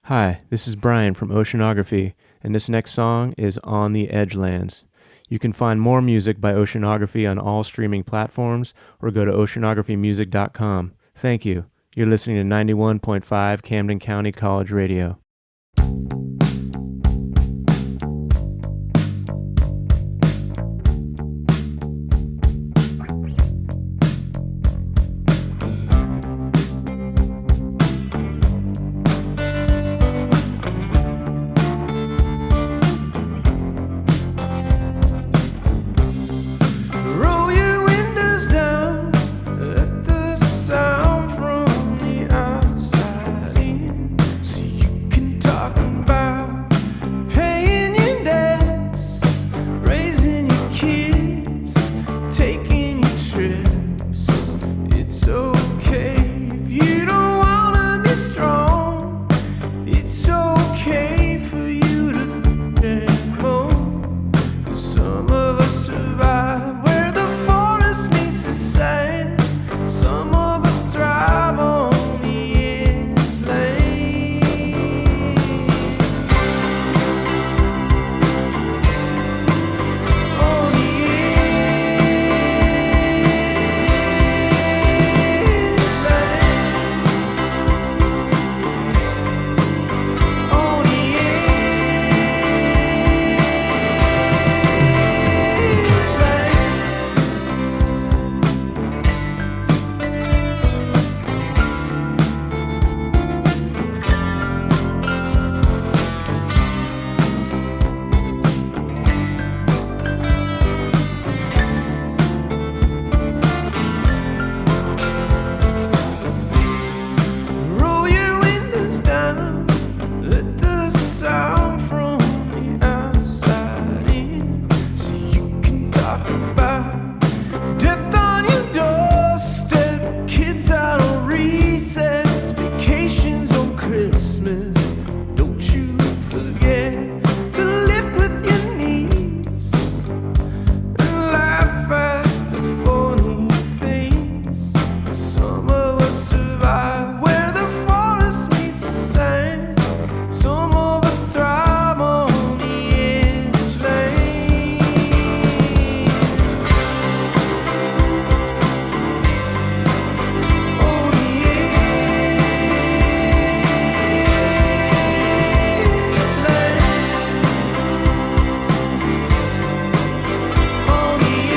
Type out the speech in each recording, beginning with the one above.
Hi, this is Brian from Oceanography, and this next song is On the Edgelands. You can find more music by Oceanography on all streaming platforms or go to oceanographymusic.com. Thank you. You're listening to 91.5 Camden County College Radio. Roll your windows down, let the sound from the outside in, so you can talk about paying your debts, raising your kids, taking your trips. It's okay if you don't wanna be strong. It's okay for you to demo. Some of us survive where the forest meets the sand. Some of us thrive on the edge lane. On the edge lane. On the roll your windows down, let the sound from the outside in, so you can talk about death on your doorstep, kids out on recess, vacations on Christmas. Don't you forget to lift with your knees and laugh at the funny things. Some of us survive where the forest meets the sand. Some of us thrive on the edge lane. On the edge lane. On the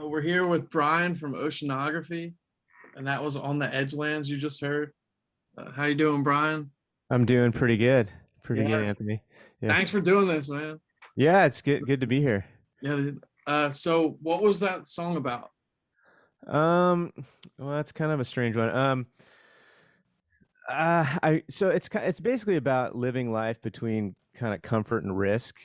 We're here with Brian from Oceanography, and that was On the Edgelands you just heard. How you doing, Brian? I'm doing pretty good. Pretty good, Yeah. Anthony. Yeah. Thanks for doing this, man. Yeah, it's good to be here. Yeah, dude. So what was that song about? Well, that's kind of a strange one. It's basically about living life between kind of comfort and risk.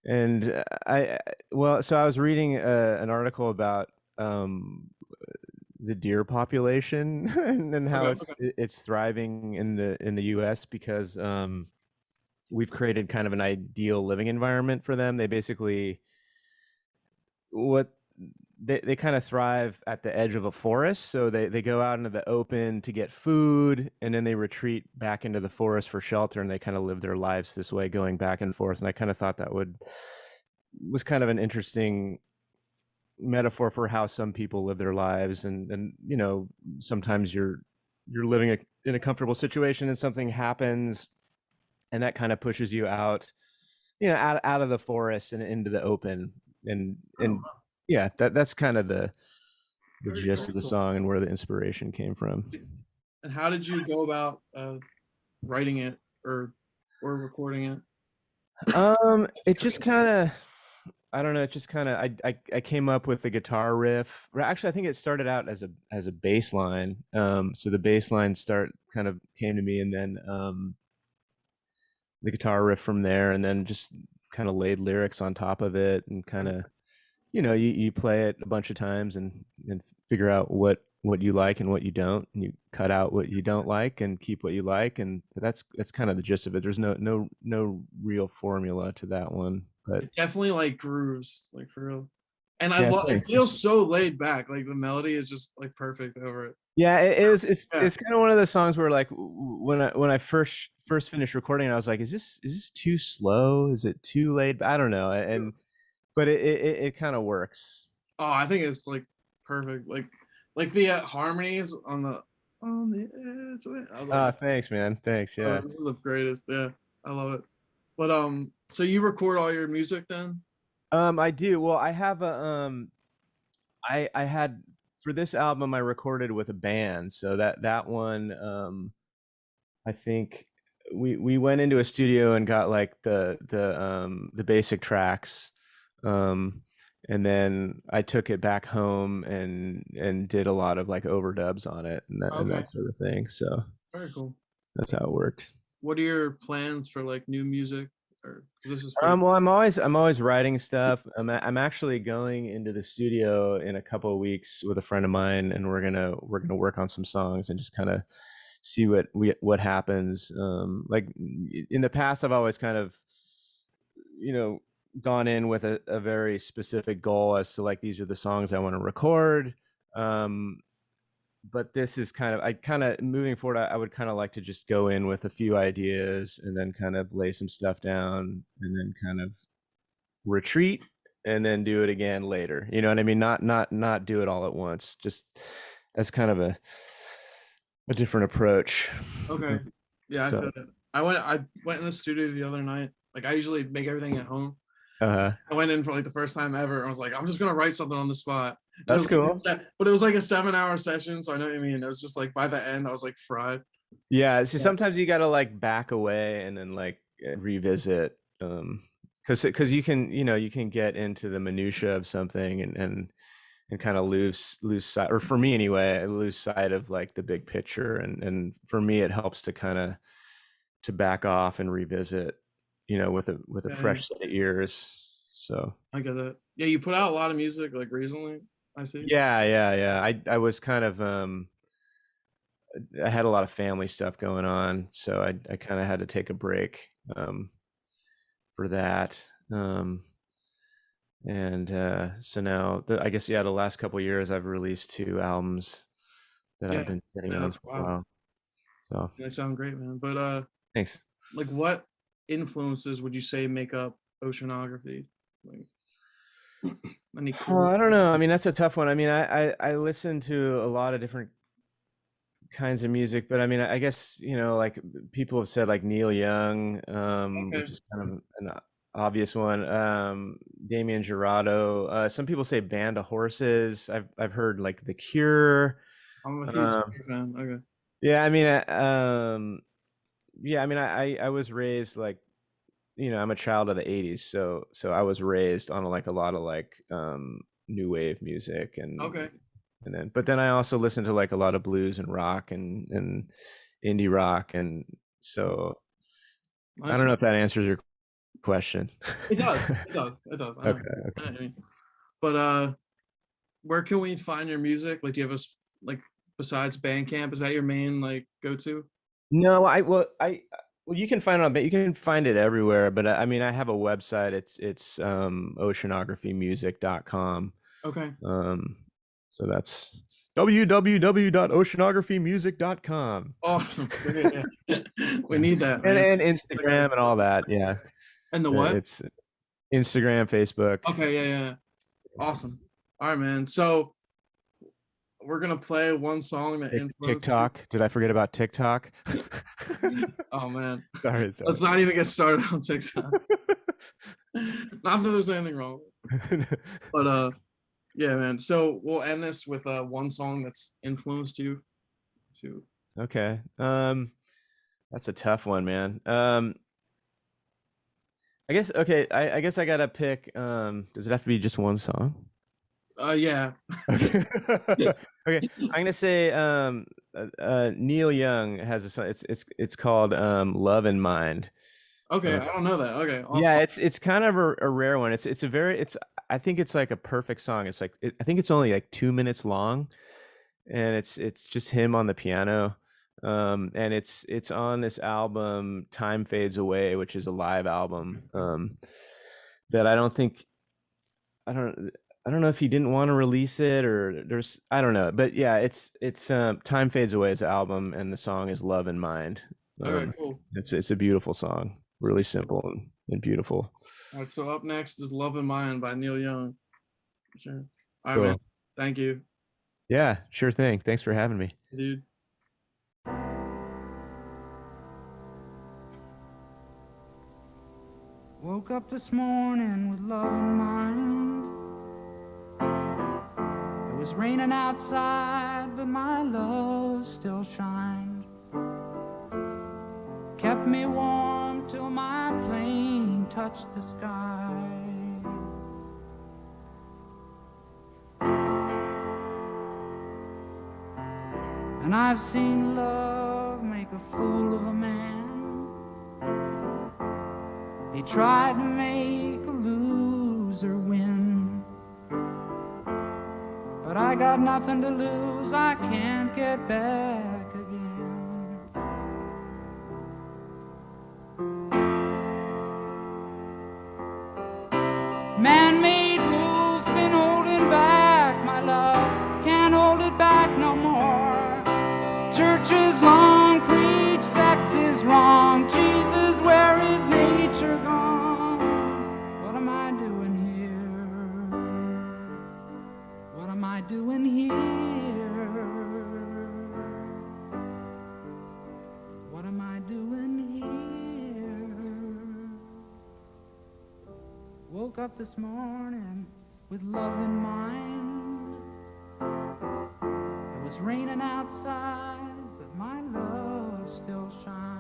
And I well, so I was reading an article about the deer population and how Okay, it's okay. it's thriving in the U.S. because we've created kind of an ideal living environment for them. They basically what they kind of thrive at the edge of a forest, so they go out into the open to get food, and then they retreat back into the forest for shelter, and they kind of live their lives this way, going back and forth. And I kind of thought that would was kind of an interesting metaphor for how some people live their lives, and sometimes you're living in a comfortable situation and something happens, and that kind of pushes you out, out of the forest and into the open, Oh, and yeah, that's kind of the very, gist very of the cool. song and where the inspiration came from. And how did you go about writing it or recording it? It just kind of, I don't know. It just kind of, I came up with the guitar riff. Or actually, I think it started out as a bass line. So the bass line start kind of came to me, and then the guitar riff from there, and then just kind of laid lyrics on top of it, and kind of, you play it a bunch of times and figure out what you like and what you don't, and you cut out what you don't like and keep what you like, and that's kind of the gist of it. There's no real formula to that one, but It definitely like grooves, like for real. And I yeah, love it thanks. feels so laid back. Like the melody is just like perfect over it. Yeah, it is. It's Yeah. it's kind of one of those songs where, like, when I first finished recording it, I was like, is this too slow? Is it too late? I don't know. And but it kind of works. Oh, I think it's like perfect. Like the harmonies on the edge. I was like, Thanks, man. Thanks. oh, Yeah. this is the greatest. Yeah, I love it. But so you record all your music then? I do. Well, I have a I had for this album I recorded with a band, so that one I think we went into a studio and got like the basic tracks, um and then I took it back home and did a lot of like overdubs on it, and Okay, that sort of thing. So very cool. that's how it worked. What are your plans for like new music? Or 'cause this is pretty. Well, I'm always writing stuff. I'm actually going into the studio in a couple of weeks with a friend of mine, and we're gonna work on some songs and just kind of see what happens. Like in the past, I've always kind of, you know, gone in with a very specific goal as to like these are the songs I want to record. Um, but this is kind of, I kind of moving forward. I would kind of like to just go in with a few ideas and then kind of lay some stuff down and then kind of retreat and then do it again later. You know what I mean? Not do it all at once. Just as kind of a different approach. Okay. Yeah, I So, feel it. I went in the studio the other night. Like I usually make everything at home. uh, I went in for like the first time ever. I was like, I'm just gonna write something on the spot. And it that's was like, cool. but it was like a 7 hour session, so I know what you mean. It was just like by the end, I was like fried. Yeah. See, Yeah. sometimes you got to like back away and then like revisit. Because you can get into the minutia of something and kind of lose sight, or for me anyway, I lose sight of like the big picture, and for me it helps to kind of to back off and revisit, with a Yeah, fresh set of ears. So I get that. Yeah, you put out a lot of music like recently. I see. yeah. I was kind of I had a lot of family stuff going on, so I kind of had to take a break for that. And so now, I guess, yeah, the last couple of years I've released two albums that I've Yeah, been sitting yeah, on that's for a wild. while. So They sound great, man. But thanks. like what influences would you say make up oceanography? Like any Oh, cool. I don't know. I mean, that's a tough one. I mean, I listen to a lot of different kinds of music, but I mean, I guess, like people have said like Neil Young, which Okay. is kind of an obvious one. Damien Jurado. Some people say Band of Horses. I've heard like The Cure. I'm a huge Um, fan. Okay. yeah, I mean, yeah, I mean, I was raised like, I'm a child of the '80s, so I was raised on like a lot of like new wave music, Okay. but then I also listened to like a lot of blues and rock and indie rock, and so I Nice. don't know if that answers your question. It does. It does. It does. I know. Okay, I know okay. what you mean. But where can we find your music? Like, do you have like besides Bandcamp? Is that your main like go-to? No, well, you can find it you can find it everywhere, but I mean, I have a website. It's oceanographymusic.com. Okay. So that's www.oceanographymusic.com. Awesome. Yeah. We need that, man. And I gotta Instagram and all that. Yeah. And the what? It's Instagram, Facebook. Okay, yeah. Awesome. All right, man. So we're gonna play one song that influenced you. TikTok. Did I forget about TikTok? Oh man. Sorry. Let's not even get started on TikTok. Not that there's anything wrong. But yeah, man. So we'll end this with one song that's influenced you to Okay. That's a tough one, man. I guess okay, I guess I gotta pick does it have to be just one song? yeah. Okay. Okay. I'm gonna say Neil Young has a song. It's called Love in Mind. Okay, I don't know that. Okay, awesome. Yeah, it's kind of a rare one. It's a very it's I think it's like a perfect song. It's like I think it's only like 2 minutes long, and it's just him on the piano. And it's on this album Time Fades Away, which is a live album. That I don't think I don't know if he didn't want to release it or there's I don't know, but yeah, it's Time Fades Away is the album, and the song is Love in Mind. All right, cool. It's a beautiful song, really simple and beautiful. All right, so up next is Love in Mind by Neil Young. Sure. All right, Cool. man. Thank you, Yeah, sure thing. Thanks for having me. dude. Woke up this morning with love in mind. It was raining outside, but my love still shined. Kept me warm till my plane touched the sky. And I've seen love make a fool of a man. He tried to make a loser win. But I got nothing to lose, I can't get back again. Man-made rules been holding back my love, can't hold it back no more. Churches long preach sex is wrong. Jesus, where is nature gone? What am I doing here? What am I doing here? What am I doing here? Woke up this morning with love in mind. It was raining outside, but my love still shined.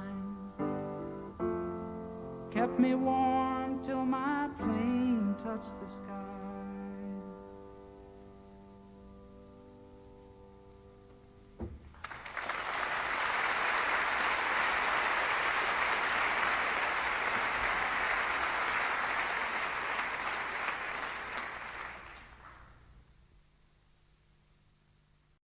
Kept me warm till my plane touched the sky.